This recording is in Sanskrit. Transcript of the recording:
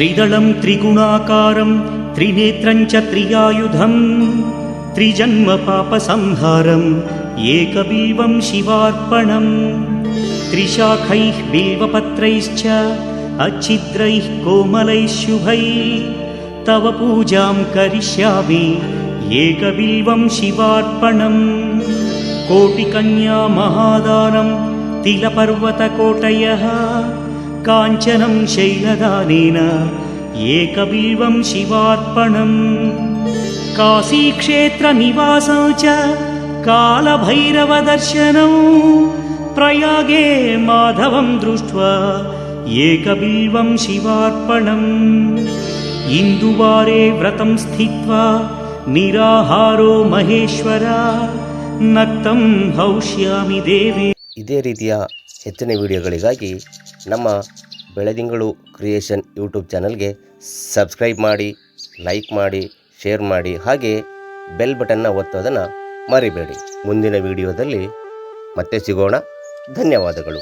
त्रिदलं त्रिगुणाकारं त्रिनेत्रं च त्रियायुधं त्रिजन्म पापसंहारम् एकबिल्वं शिवार्पणम् त्रिशाखैः बिल्वपत्रैश्च अच्छिद्रैः कोमलैः शुभैः तव पूजां करिष्यामि एकबिल्वं शिवार्पणम् कोटिकन्या महादानं तिलपर्वतकोटयः काञ्चनं शैलदानेन एकबिल्वं शिवार्पणम् काशीक्षेत्रनिवासं च कालभैरवदर्शनं प्रयागे माधवं दृष्ट्वा एकबिल्वं शिवार्पणम् इंदुवारे व्रतं स्थित्वा निराहारो महेश्वर नक्तं हौष्यामि देवे। ಇದೇ ರೀತಿಯ ಹೆಚ್ಚಿನ ವಿಡಿಯೋಗಳಿಗಾಗಿ ನಮ್ಮ ಬೆಳದಿಂಗಳು ಕ್ರಿಯೇಷನ್ ಯೂಟ್ಯೂಬ್ ಚಾನಲ್ಗೆ ಸಬ್ಸ್ಕ್ರೈಬ್ ಮಾಡಿ, ಲೈಕ್ ಮಾಡಿ, ಶೇರ್ ಮಾಡಿ, ಹಾಗೆ ಬೆಲ್ ಬಟನ್ನ ಒತ್ತೋದನ್ನು ಮರಿಬೇಡಿ. ಮುಂದಿನ ವಿಡಿಯೋದಲ್ಲಿ ಮತ್ತೆ ಸಿಗೋಣ. ಧನ್ಯವಾದಗಳು.